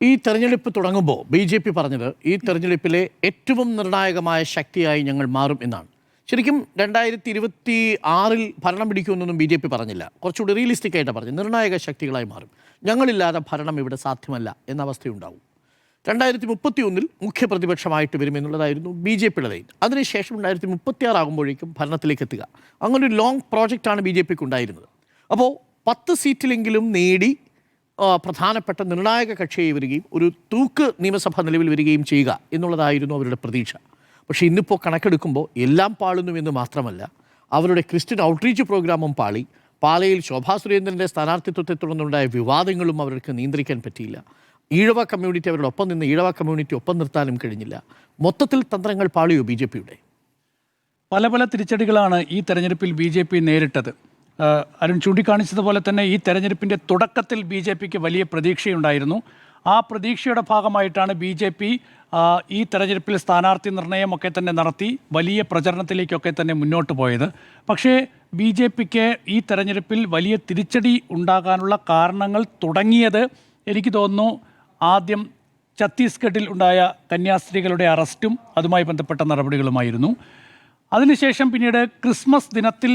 ഈ തെരഞ്ഞെടുപ്പ് തുടങ്ങുമ്പോൾ BJP പറഞ്ഞത് ഈ തെരഞ്ഞെടുപ്പിലെ ഏറ്റവും നിർണായകമായ ശക്തിയായി ഞങ്ങൾ മാറും എന്നാണ്. ശരിക്കും 2026 ഭരണം പിടിക്കുമെന്നൊന്നും BJP പറഞ്ഞില്ല. കുറച്ചുകൂടി റിയലിസ്റ്റിക് ആയിട്ടാണ് പറഞ്ഞത്. നിർണായക ശക്തികളായി മാറും, ഞങ്ങളില്ലാതെ ഭരണം ഇവിടെ സാധ്യമല്ല എന്ന അവസ്ഥയുണ്ടാവും. 2031 മുഖ്യപ്രതിപക്ഷമായിട്ട് വരുമെന്നുള്ളതായിരുന്നു BJPയുടെ ലൈൻ. അതിനുശേഷം 2036 ആകുമ്പോഴേക്കും ഭരണത്തിലേക്ക് എത്തുക, അങ്ങനൊരു ലോങ് പ്രോജക്റ്റാണ് BJPക്ക് ഉണ്ടായിരുന്നത്. അപ്പോൾ 10 സീറ്റിലെങ്കിലും നേടി പ്രധാനപ്പെട്ട നിർണായക കക്ഷിയായി വരികയും ഒരു തൂക്ക് നിയമസഭ നിലവിൽ വരികയും ചെയ്യുക എന്നുള്ളതായിരുന്നു അവരുടെ പ്രതീക്ഷ. പക്ഷേ ഇന്നിപ്പോൾ കണക്കെടുക്കുമ്പോൾ എല്ലാം പാളുന്നുവെന്ന് മാത്രമല്ല, അവരുടെ ക്രിസ്ത്യൻ ഔട്ട്റീച്ച് പ്രോഗ്രാമും പാളി. പാലയിൽ ശോഭാ സുരേന്ദ്രൻ്റെ സ്ഥാനാർത്ഥിത്വത്തെ തുടർന്നുണ്ടായ വിവാദങ്ങളും അവർക്ക് നിയന്ത്രിക്കാൻ പറ്റിയില്ല. ഈഴവ കമ്മ്യൂണിറ്റി അവരുടെ ഒപ്പം നിന്ന് ഈഴവ കമ്മ്യൂണിറ്റി ഒപ്പം നിർത്താനും കഴിഞ്ഞില്ല. മൊത്തത്തിൽ തന്ത്രങ്ങൾ പാളിയോ BJPയുടെ? പല പല തിരിച്ചടികളാണ് ഈ തെരഞ്ഞെടുപ്പിൽ BJP നേരിട്ടത്. അരുൺ ചൂണ്ടിക്കാണിച്ചതുപോലെ തന്നെ ഈ തെരഞ്ഞെടുപ്പിൻ്റെ തുടക്കത്തിൽ BJPക്ക് വലിയ പ്രതീക്ഷയുണ്ടായിരുന്നു. ആ പ്രതീക്ഷയുടെ ഭാഗമായിട്ടാണ് BJP ഈ തെരഞ്ഞെടുപ്പിൽ സ്ഥാനാർത്ഥി നിർണയമൊക്കെ തന്നെ നടത്തി വലിയ പ്രചരണത്തിലേക്കൊക്കെ തന്നെ മുന്നോട്ട് പോയത്. പക്ഷേ BJPക്ക് ഈ തെരഞ്ഞെടുപ്പിൽ വലിയ തിരിച്ചടി ഉണ്ടാകാനുള്ള കാരണങ്ങൾ തുടങ്ങിയത് എനിക്ക് തോന്നുന്നു ആദ്യം ഛത്തീസ്ഗഡിൽ ഉണ്ടായ കന്യാസ്ത്രീകളുടെ അറസ്റ്റും അതുമായി ബന്ധപ്പെട്ട നടപടികളുമായിരുന്നു. അതിനുശേഷം പിന്നീട് ക്രിസ്മസ് ദിനത്തിൽ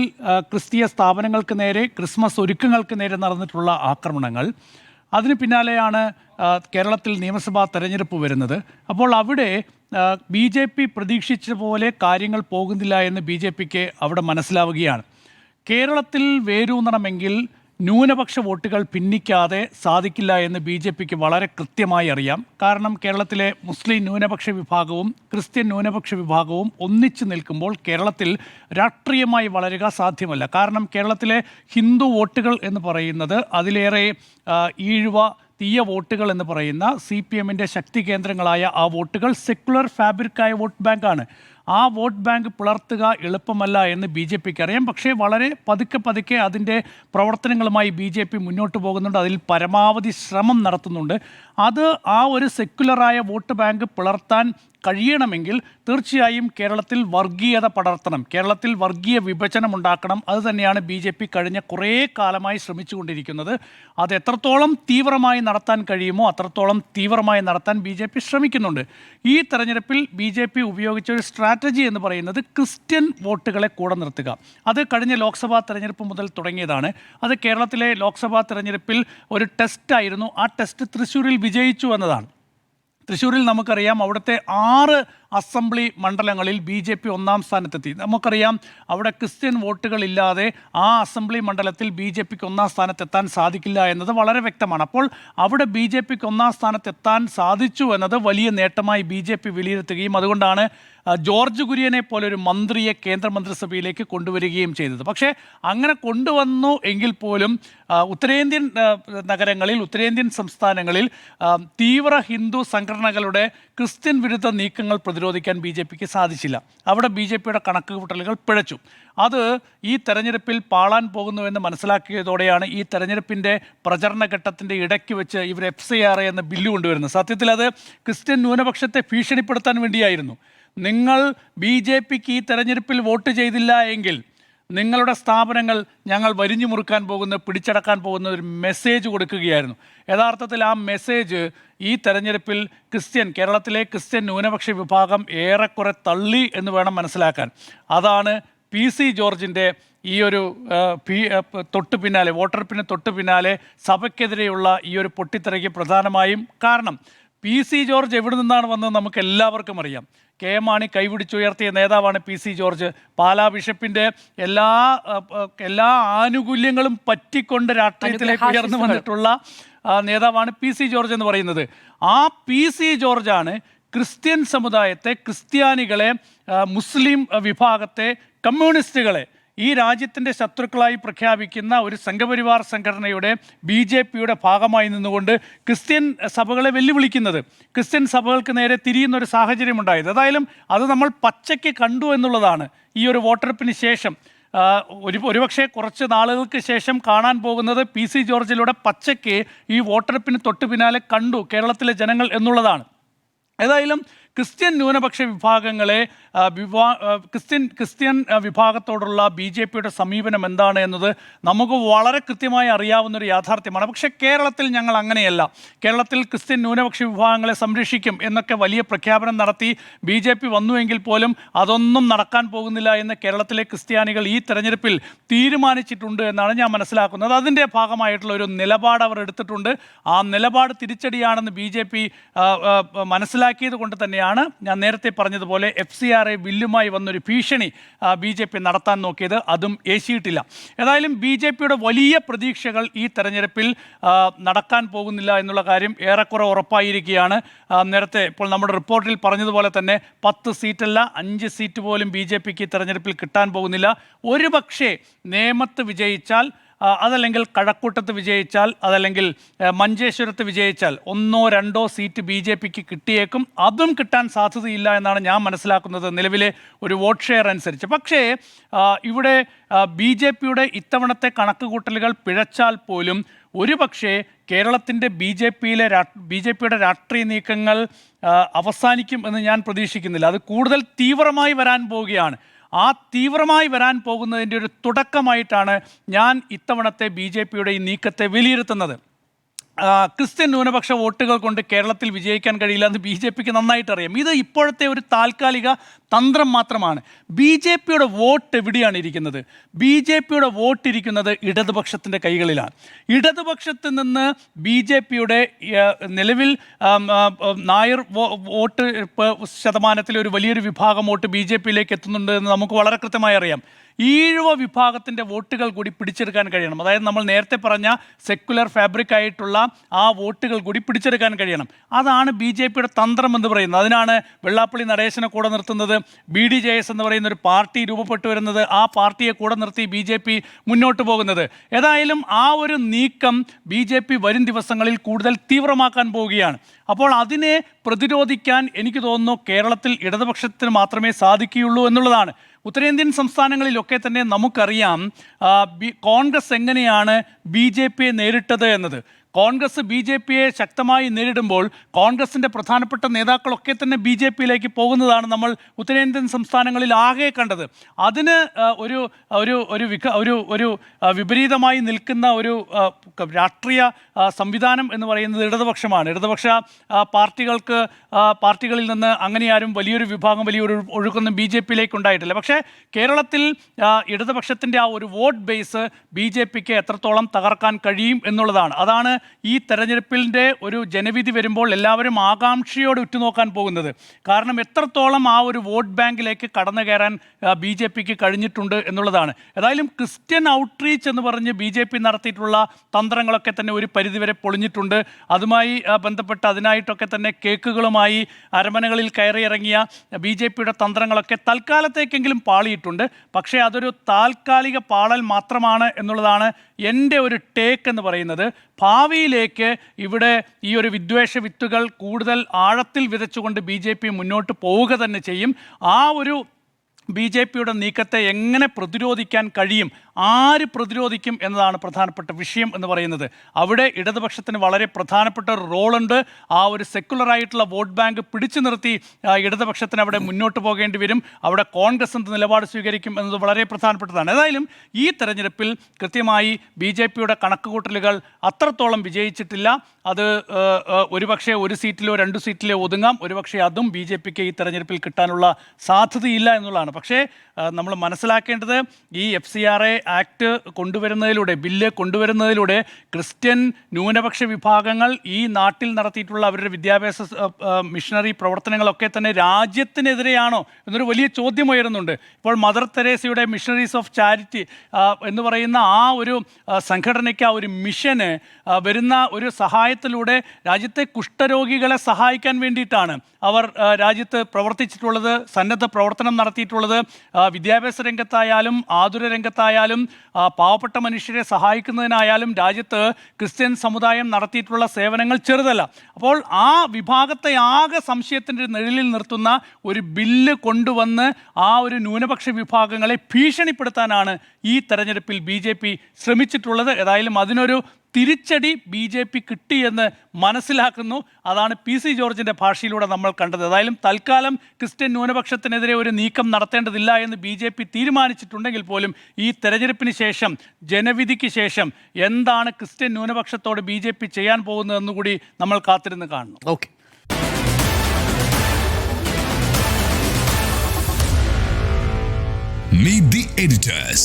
ക്രിസ്തീയ സ്ഥാപനങ്ങൾക്ക് നേരെ, ക്രിസ്മസ് ഒരുക്കങ്ങൾക്ക് നേരെ നടന്നിട്ടുള്ള ആക്രമണങ്ങൾ. അതിന് പിന്നാലെയാണ് കേരളത്തിൽ നിയമസഭാ തെരഞ്ഞെടുപ്പ് വരുന്നത്. അപ്പോൾ അവിടെ BJP പ്രതീക്ഷിച്ച പോലെ കാര്യങ്ങൾ പോകുന്നില്ല എന്ന് BJPക്ക് അവിടെ മനസ്സിലാവുകയാണ്. കേരളത്തിൽ വേരൂന്നണമെങ്കിൽ ന്യൂനപക്ഷ വോട്ടുകൾ ഭിന്നിക്കാതെ സാധിക്കില്ല എന്ന് BJPക്ക് വളരെ കൃത്യമായി അറിയാം. കാരണം കേരളത്തിലെ മുസ്ലിം ന്യൂനപക്ഷ വിഭാഗവും ക്രിസ്ത്യൻ ന്യൂനപക്ഷ വിഭാഗവും ഒന്നിച്ചു നിൽക്കുമ്പോൾ കേരളത്തിൽ രാഷ്ട്രീയമായി വളരുക സാധ്യമല്ല. കാരണം കേരളത്തിലെ ഹിന്ദു വോട്ടുകൾ എന്ന് പറയുന്നത് അതിലേറെ ഈഴവ തീയ വോട്ടുകൾ എന്ന് പറയുന്ന CPMൻ്റെ ശക്തി കേന്ദ്രങ്ങളായ ആ വോട്ടുകൾ സെക്കുലർ ഫാബ്രിക്കായ വോട്ട് ബാങ്കാണ്. ആ വോട്ട് ബാങ്ക് പിളർത്തുക എളുപ്പമല്ല എന്ന് BJPക്ക് അറിയാം. പക്ഷേ വളരെ പതുക്കെ അതിൻ്റെ പ്രവർത്തനങ്ങളുമായി BJP മുന്നോട്ട് പോകുന്നുണ്ട്. അതിൽ പരമാവധി ശ്രമം നടത്തുന്നുണ്ട്. അത് ആ ഒരു സെക്കുലറായ വോട്ട് ബാങ്ക് പിളർത്താൻ കഴിയണമെങ്കിൽ തീർച്ചയായും കേരളത്തിൽ വർഗീയത പടർത്തണം, കേരളത്തിൽ വർഗീയ വിഭജനം ഉണ്ടാക്കണം. അതുതന്നെയാണ് BJP കഴിഞ്ഞ കുറേ കാലമായി ശ്രമിച്ചുകൊണ്ടിരിക്കുന്നത്. അത് എത്രത്തോളം തീവ്രമായി നടത്താൻ കഴിയുമോ അത്രത്തോളം തീവ്രമായി നടത്താൻ BJP ശ്രമിക്കുന്നുണ്ട്. ഈ തെരഞ്ഞെടുപ്പിൽ BJP ഉപയോഗിച്ച ഒരു സ്ട്രാറ്റജി എന്ന് പറയുന്നത് ക്രിസ്ത്യൻ വോട്ടുകളെ കൂടെ നിർത്തുക. അത് കഴിഞ്ഞ ലോക്സഭാ തെരഞ്ഞെടുപ്പ് മുതൽ തുടങ്ങിയതാണ്. അത് കേരളത്തിലെ ലോക്സഭാ തെരഞ്ഞെടുപ്പിൽ ഒരു ടെസ്റ്റായിരുന്നു. ആ ടെസ്റ്റ് തൃശ്ശൂരിൽ വിജയിച്ചു എന്നതാണ്. തൃശ്ശൂരിൽ നമുക്കറിയാം അവിടുത്തെ 6 അസംബ്ലി മണ്ഡലങ്ങളിൽ BJP 1-ാം സ്ഥാനത്തെത്തി. നമുക്കറിയാം അവിടെ ക്രിസ്ത്യൻ വോട്ടുകളില്ലാതെ ആ അസംബ്ലി മണ്ഡലത്തിൽ BJPക്ക് 1-ാം സ്ഥാനത്തെത്താൻ സാധിക്കില്ല എന്നത് വളരെ വ്യക്തമാണ്. അപ്പോൾ അവിടെ BJPക്ക് 1-ാം സ്ഥാനത്തെത്താൻ സാധിച്ചു എന്നത് വലിയ നേട്ടമായി BJP വിലയിരുത്തുകയും അതുകൊണ്ടാണ് ജോർജ് കുര്യനെ പോലൊരു മന്ത്രിയെ കേന്ദ്രമന്ത്രിസഭയിലേക്ക് കൊണ്ടുവരികയും ചെയ്തത്. പക്ഷേ അങ്ങനെ കൊണ്ടുവന്നു എങ്കിൽ പോലും ഉത്തരേന്ത്യൻ നഗരങ്ങളിൽ, ഉത്തരേന്ത്യൻ സംസ്ഥാനങ്ങളിൽ തീവ്ര ഹിന്ദു സംഘടനകളുടെ ക്രിസ്ത്യൻ വിരുദ്ധ നീക്കങ്ങൾ പ്രതിരോധിക്കാൻ BJPക്ക് സാധിച്ചില്ല. അവിടെ BJPയുടെ കണക്കുകൂട്ടലുകൾ പിഴച്ചു. അത് ഈ തെരഞ്ഞെടുപ്പിൽ പാളാൻ പോകുന്നുവെന്ന് മനസ്സിലാക്കിയതോടെയാണ് ഈ തെരഞ്ഞെടുപ്പിൻ്റെ പ്രചരണ ഘട്ടത്തിൻ്റെ ഇടയ്ക്ക് വെച്ച് ഇവർ FCR എന്ന ബില്ല് കൊണ്ടുവരുന്നത്. സത്യത്തിൽ അത് ക്രിസ്ത്യൻ ന്യൂനപക്ഷത്തെ ഭീഷണിപ്പെടുത്താൻ വേണ്ടിയായിരുന്നു. നിങ്ങൾ BJPക്ക് ഈ തെരഞ്ഞെടുപ്പിൽ വോട്ട് ചെയ്തില്ല എങ്കിൽ നിങ്ങളുടെ സ്ഥാപനങ്ങൾ ഞങ്ങൾ വരിഞ്ഞു മുറുക്കാൻ പോകുന്ന, പിടിച്ചടക്കാൻ പോകുന്ന ഒരു മെസ്സേജ് കൊടുക്കുകയായിരുന്നു. യഥാർത്ഥത്തിൽ ആ മെസ്സേജ് ഈ തെരഞ്ഞെടുപ്പിൽ കേരളത്തിലെ ക്രിസ്ത്യൻ ന്യൂനപക്ഷ വിഭാഗം ഏറെക്കുറെ തള്ളി എന്ന് വേണം മനസ്സിലാക്കാൻ. അതാണ് PC ജോർജിൻ്റെ ഈ ഒരു തൊട്ടു പിന്നാലെ, വോട്ടെടുപ്പിന് തൊട്ടു പിന്നാലെ സഭയ്ക്കെതിരെയുള്ള ഈ ഒരു പൊട്ടിത്തെറിക്ക് പ്രധാനമായും കാരണം. PC ജോർജ് എവിടെ നിന്നാണ് വന്നത് നമുക്ക് എല്ലാവർക്കും അറിയാം. KM മാണി കൈപിടിച്ചുയർത്തിയ നേതാവാണ് PC ജോർജ്. പാലാ ബിഷപ്പിൻ്റെ എല്ലാ ആനുകൂല്യങ്ങളും പറ്റിക്കൊണ്ട് രാഷ്ട്രീയത്തിലേക്ക് ഉയർന്നു വന്നിട്ടുള്ള നേതാവാണ് PC ജോർജ് എന്ന് പറയുന്നത്. ആ PC ജോർജാണ് ക്രിസ്ത്യൻ സമുദായത്തെ, ക്രിസ്ത്യാനികളെ, മുസ്ലിം വിഭാഗത്തെ, കമ്മ്യൂണിസ്റ്റുകളെ ഈ രാജ്യത്തിൻ്റെ ശത്രുക്കളായി പ്രഖ്യാപിക്കുന്ന ഒരു സംഘപരിവാർ സംഘടനയുടെ BJPയുടെ ഭാഗമായി നിന്നുകൊണ്ട് ക്രിസ്ത്യൻ സഭകളെ വെല്ലുവിളിക്കുന്നത്, ക്രിസ്ത്യൻ സഭകൾക്ക് നേരെ തിരിയുന്ന ഒരു സാഹചര്യമുണ്ടായത്. ഏതായാലും അത് നമ്മൾ പച്ചയ്ക്ക് കണ്ടു എന്നുള്ളതാണ്. ഈ ഒരു വോട്ടെടുപ്പിന് ശേഷം ഒരുപക്ഷെ കുറച്ച് നാളുകൾക്ക് ശേഷം കാണാൻ പോകുന്നത് PC ജോർജിലൂടെ പച്ചയ്ക്ക് ഈ വോട്ടെടുപ്പിന് തൊട്ടു പിന്നാലെ കണ്ടു കേരളത്തിലെ ജനങ്ങൾ എന്നുള്ളതാണ്. ഏതായാലും ക്രിസ്ത്യൻ ന്യൂനപക്ഷ വിഭാഗങ്ങളെ ക്രിസ്ത്യൻ വിഭാഗത്തോടുള്ള BJPയുടെ സമീപനം എന്താണ് എന്നത് നമുക്ക് വളരെ കൃത്യമായി അറിയാവുന്നൊരു യാഥാർത്ഥ്യമാണ്. പക്ഷേ കേരളത്തിൽ ഞങ്ങൾ അങ്ങനെയല്ല. കേരളത്തിൽ ക്രിസ്ത്യൻ ന്യൂനപക്ഷ വിഭാഗങ്ങളെ സംരക്ഷിക്കും എന്നൊക്കെ വലിയ പ്രഖ്യാപനം നടത്തി BJP വന്നുവെങ്കിൽ പോലും അതൊന്നും നടക്കാൻ പോകുന്നില്ല എന്ന് കേരളത്തിലെ ക്രിസ്ത്യാനികൾ ഈ തെരഞ്ഞെടുപ്പിൽ തീരുമാനിച്ചിട്ടുണ്ട് എന്നാണ് ഞാൻ മനസ്സിലാക്കുന്നത്. അതിൻ്റെ ഭാഗമായിട്ടുള്ള ഒരു നിലപാട് അവർ എടുത്തിട്ടുണ്ട്. ആ നിലപാട് തിരിച്ചടിയാണെന്ന് BJP മനസ്സിലാക്കിയത് കൊണ്ട് തന്നെയാണ് ഞാൻ നേരത്തെ പറഞ്ഞതുപോലെ FCRA ബില്ലുമായി വന്നൊരു ഭീഷണി BJP നടത്താൻ നോക്കിയത്. അതും ഏശിയിട്ടില്ല. ഏതായാലും BJPയുടെ വലിയ പ്രതീക്ഷകൾ ഈ തെരഞ്ഞെടുപ്പിൽ നടക്കാൻ പോകുന്നില്ല എന്നുള്ള കാര്യം ഏറെക്കുറെ ഉറപ്പായിരിക്കുകയാണ്. നേരത്തെ ഇപ്പോൾ നമ്മുടെ റിപ്പോർട്ടിൽ പറഞ്ഞതുപോലെ തന്നെ 10 സീറ്റല്ല 5 സീറ്റ് പോലും BJPക്ക് ഈ തെരഞ്ഞെടുപ്പിൽ കിട്ടാൻ പോകുന്നില്ല. ഒരുപക്ഷേ നേമത്ത് വിജയിച്ചാൽ, അതല്ലെങ്കിൽ കഴക്കൂട്ടത്ത് വിജയിച്ചാൽ, അതല്ലെങ്കിൽ മഞ്ചേശ്വരത്ത് വിജയിച്ചാൽ 1 or 2 സീറ്റ് BJPക്ക് കിട്ടിയേക്കും. അതും കിട്ടാൻ സാധ്യതയില്ല എന്നാണ് ഞാൻ മനസ്സിലാക്കുന്നത് നിലവിലെ ഒരു വോട്ട് ഷെയർ അനുസരിച്ച്. പക്ഷേ ഇവിടെ BJPയുടെ ഇത്തവണത്തെ കണക്കുകൂട്ടലുകൾ പിഴച്ചാൽ പോലും ഒരുപക്ഷേ കേരളത്തിൻ്റെ BJPയുടെ രാഷ്ട്രീയ നീക്കങ്ങൾ അവസാനിക്കും എന്ന് ഞാൻ പ്രതീക്ഷിക്കുന്നില്ല. അത് കൂടുതൽ തീവ്രമായി വരാൻ പോവുകയാണ്. ആ തീവ്രമായി വരാൻ പോകുന്നതിൻ്റെ ഒരു തുടക്കമായിട്ടാണ് ഞാൻ ഇത്തവണത്തെ BJPയുടെ ഈ നീക്കത്തെ വിലയിരുത്തുന്നത്. ക്രിസ്ത്യൻ ന്യൂനപക്ഷ വോട്ടുകൾ കൊണ്ട് കേരളത്തിൽ വിജയിക്കാൻ കഴിയില്ല എന്ന് BJPക്ക് നന്നായിട്ട് അറിയാം. ഇത് ഇപ്പോഴത്തെ ഒരു താൽക്കാലിക തന്ത്രം മാത്രമാണ്. BJPയുടെ വോട്ട് എവിടെയാണ് ഇരിക്കുന്നത്? BJPയുടെ വോട്ട് ഇരിക്കുന്നത് ഇടതുപക്ഷത്തിൻ്റെ കൈകളിലാണ്. ഇടതുപക്ഷത്ത് നിന്ന് BJPയുടെ നിലവിൽ നായർ വോട്ട് ശതമാനത്തിൽ ഒരു വലിയൊരു വിഭാഗം വോട്ട് BJPയിലേക്ക് എത്തുന്നുണ്ട് എന്ന് നമുക്ക് വളരെ കൃത്യമായി അറിയാം. ഈഴവ വിഭാഗത്തിൻ്റെ വോട്ടുകൾ കൂടി പിടിച്ചെടുക്കാൻ കഴിയണം. അതായത് നമ്മൾ നേരത്തെ പറഞ്ഞ സെക്കുലർ ഫാബ്രിക് ആയിട്ടുള്ള ആ വോട്ടുകൾ കൂടി പിടിച്ചെടുക്കാൻ കഴിയണം. അതാണ് BJPയുടെ തന്ത്രം എന്ന് പറയുന്നത്. അതിനാണ് വെള്ളാപ്പള്ളി നടേശനെ കൂടെ നിർത്തുന്നത്, BDJS എന്ന് പറയുന്ന ഒരു പാർട്ടി രൂപപ്പെട്ടു വരുന്നത്. ആ പാർട്ടിയെ കൂടെ നിർത്തി BJP മുന്നോട്ട് പോകുന്നത്. ഏതായാലും ആ ഒരു നീക്കം BJP വരും ദിവസങ്ങളിൽ കൂടുതൽ തീവ്രമാക്കാൻ പോവുകയാണ്. അപ്പോൾ അതിനെ പ്രതിരോധിക്കാൻ എനിക്ക് തോന്നുന്നു കേരളത്തിൽ ഇടതുപക്ഷത്തിന് മാത്രമേ സാധിക്കുകയുള്ളൂ എന്നുള്ളതാണ്. ഉത്തരേന്ത്യൻ സംസ്ഥാനങ്ങളിലൊക്കെ തന്നെ നമുക്കറിയാം കോൺഗ്രസ് എങ്ങനെയാണ് BJPയെ നേരിട്ടത് എന്നത്. കോൺഗ്രസ് BJPയെ ശക്തമായി നേരിടുമ്പോൾ കോൺഗ്രസിൻ്റെ പ്രധാനപ്പെട്ട നേതാക്കളൊക്കെ തന്നെ BJPയിലേക്ക് പോകുന്നതാണ് നമ്മൾ ഉത്തരേന്ത്യൻ സംസ്ഥാനങ്ങളിൽ ആകെ കണ്ടത്. അതിന് ഒരു ഒരു ഒരു ഒരു വിപരീതമായി നിൽക്കുന്ന ഒരു രാഷ്ട്രീയ സംവിധാനം എന്ന് പറയുന്നത് ഇടതുപക്ഷമാണ്. ഇടതുപക്ഷ പാർട്ടികളിൽ നിന്ന് അങ്ങനെ ആരും വലിയൊരു ഒഴുക്കൊന്നും BJPയിലേക്ക് ഉണ്ടായിട്ടില്ല. പക്ഷേ കേരളത്തിൽ ഇടതുപക്ഷത്തിൻ്റെ ആ ഒരു വോട്ട് ബേസ് BJPക്ക് എത്രത്തോളം തകർക്കാൻ കഴിയും എന്നുള്ളതാണ്. അതാണ് ഈ തെരഞ്ഞെടുപ്പിൻ്റെ ഒരു ജനവിധി വരുമ്പോൾ എല്ലാവരും ആകാംക്ഷയോടെ ഉറ്റുനോക്കാൻ പോകുന്നത്. കാരണം എത്രത്തോളം ആ ഒരു വോട്ട് ബാങ്കിലേക്ക് കടന്നു കയറാൻ BJPക്ക് കഴിഞ്ഞിട്ടുണ്ട് എന്നുള്ളതാണ്. ഏതായാലും ക്രിസ്ത്യൻ ഔട്ട്റീച്ച് എന്ന് പറഞ്ഞ് BJP നടത്തിയിട്ടുള്ള തന്ത്രങ്ങളൊക്കെ തന്നെ ഒരു പരിധിവരെ പൊളിഞ്ഞിട്ടുണ്ട്. അതുമായി ബന്ധപ്പെട്ട് അതിനായിട്ടൊക്കെ തന്നെ കേക്കുകളുമായി അരമനകളിൽ കയറിയിറങ്ങിയ BJPയുടെ തന്ത്രങ്ങളൊക്കെ തൽക്കാലത്തേക്കെങ്കിലും പാളിയിട്ടുണ്ട്. പക്ഷേ അതൊരു താൽക്കാലിക പാളൽ മാത്രമാണ് എന്നുള്ളതാണ് എൻ്റെ ഒരു ടേക്ക് എന്ന് പറയുന്നത്. ഭാവിയിലേക്ക് ഇവിടെ ഈ ഒരു വിദ്വേഷ വിത്തുകൾ കൂടുതൽ ആഴത്തിൽ വിതച്ചുകൊണ്ട് BJP മുന്നോട്ട് പോവുക തന്നെ ചെയ്യും. ആ ഒരു BJPയുടെ നീക്കത്തെ എങ്ങനെ പ്രതിരോധിക്കാൻ കഴിയും, ആര് പ്രതിരോധിക്കും എന്നതാണ് പ്രധാനപ്പെട്ട വിഷയം എന്ന് പറയുന്നത്. അവിടെ ഇടതുപക്ഷത്തിന് വളരെ പ്രധാനപ്പെട്ട ഒരു റോളുണ്ട്. ആ ഒരു സെക്കുലറായിട്ടുള്ള വോട്ട് ബാങ്ക് പിടിച്ചു നിർത്തി ഇടതുപക്ഷത്തിന് അവിടെ മുന്നോട്ട് പോകേണ്ടി വരും. അവിടെ കോൺഗ്രസ് എന്ത് നിലപാട് സ്വീകരിക്കും എന്നത് വളരെ പ്രധാനപ്പെട്ടതാണ്. ഏതായാലും ഈ തെരഞ്ഞെടുപ്പിൽ കൃത്യമായി BJPയുടെ കണക്കുകൂട്ടലുകൾ അത്രത്തോളം വിജയിച്ചിട്ടില്ല. അത് ഒരുപക്ഷെ 1 സീറ്റിലോ 2 സീറ്റിലോ ഒതുങ്ങാം. ഒരുപക്ഷെ അതും BJPക്ക് ഈ തെരഞ്ഞെടുപ്പിൽ കിട്ടാനുള്ള സാധ്യതയില്ല എന്നുള്ളതാണ്. പക്ഷേ നമ്മൾ മനസ്സിലാക്കേണ്ടത് ഈ FCRA ആക്ട് ബില്ല് കൊണ്ടുവരുന്നതിലൂടെ ക്രിസ്ത്യൻ ന്യൂനപക്ഷ വിഭാഗങ്ങൾ ഈ നാട്ടിൽ നടത്തിയിട്ടുള്ള അവരുടെ വിദ്യാഭ്യാസ മിഷണറി പ്രവർത്തനങ്ങളൊക്കെ തന്നെ രാജ്യത്തിനെതിരെയാണോ എന്നൊരു വലിയ ചോദ്യം ഉയരുന്നുണ്ട്. ഇപ്പോൾ മദർ തെരേസയുടെ മിഷണറീസ് ഓഫ് ചാരിറ്റി എന്ന് പറയുന്ന ആ ഒരു സംഘടനയ്ക്ക്, ആ ഒരു മിഷന് വരുന്ന ഒരു സഹായത്തിലൂടെ രാജ്യത്തെ കുഷ്ഠരോഗികളെ സഹായിക്കാൻ വേണ്ടിയിട്ടാണ് അവർ രാജ്യത്ത് പ്രവർത്തിച്ചിട്ടുള്ളത്, സന്നദ്ധ പ്രവർത്തനം നടത്തിയിട്ടുള്ളത്. വിദ്യാഭ്യാസ രംഗത്തായാലും ആതുര രംഗത്തായാലും പാവപ്പെട്ട മനുഷ്യരെ സഹായിക്കുന്നതിനായാലും രാജ്യത്ത് ക്രിസ്ത്യൻ സമുദായം നടത്തിയിട്ടുള്ള സേവനങ്ങൾ ചെറുതല്ല. അപ്പോൾ ആ വിഭാഗത്തെ ആകെ സംശയത്തിൻ്റെ നിഴലിൽ നിർത്തുന്ന ഒരു ബില്ല് കൊണ്ടുവന്ന് ആ ഒരു ന്യൂനപക്ഷ വിഭാഗങ്ങളെ ഭീഷണിപ്പെടുത്താനാണ് ഈ തെരഞ്ഞെടുപ്പിൽ BJP ശ്രമിച്ചിട്ടുള്ളത്. ഏതായാലും അതിനൊരു തിരിച്ചടി BJP കിട്ടിയെന്ന് മനസ്സിലാക്കുന്നു. അതാണ് PC ജോർജിൻ്റെ ഭാഷയിലൂടെ നമ്മൾ കണ്ടത്. ഏതായാലും തൽക്കാലം ക്രിസ്ത്യൻ ന്യൂനപക്ഷത്തിനെതിരെ ഒരു നീക്കം നടത്തേണ്ടതില്ല എന്ന് BJP തീരുമാനിച്ചിട്ടുണ്ടെങ്കിൽ പോലും ഈ തെരഞ്ഞെടുപ്പിന് ശേഷം, ജനവിധിക്ക് ശേഷം എന്താണ് ക്രിസ്ത്യൻ ന്യൂനപക്ഷത്തോട് BJP ചെയ്യാൻ പോകുന്നതെന്ന് കൂടി നമ്മൾ കാത്തിരുന്ന് കാണണം. ഓക്കെ. Meet the editors.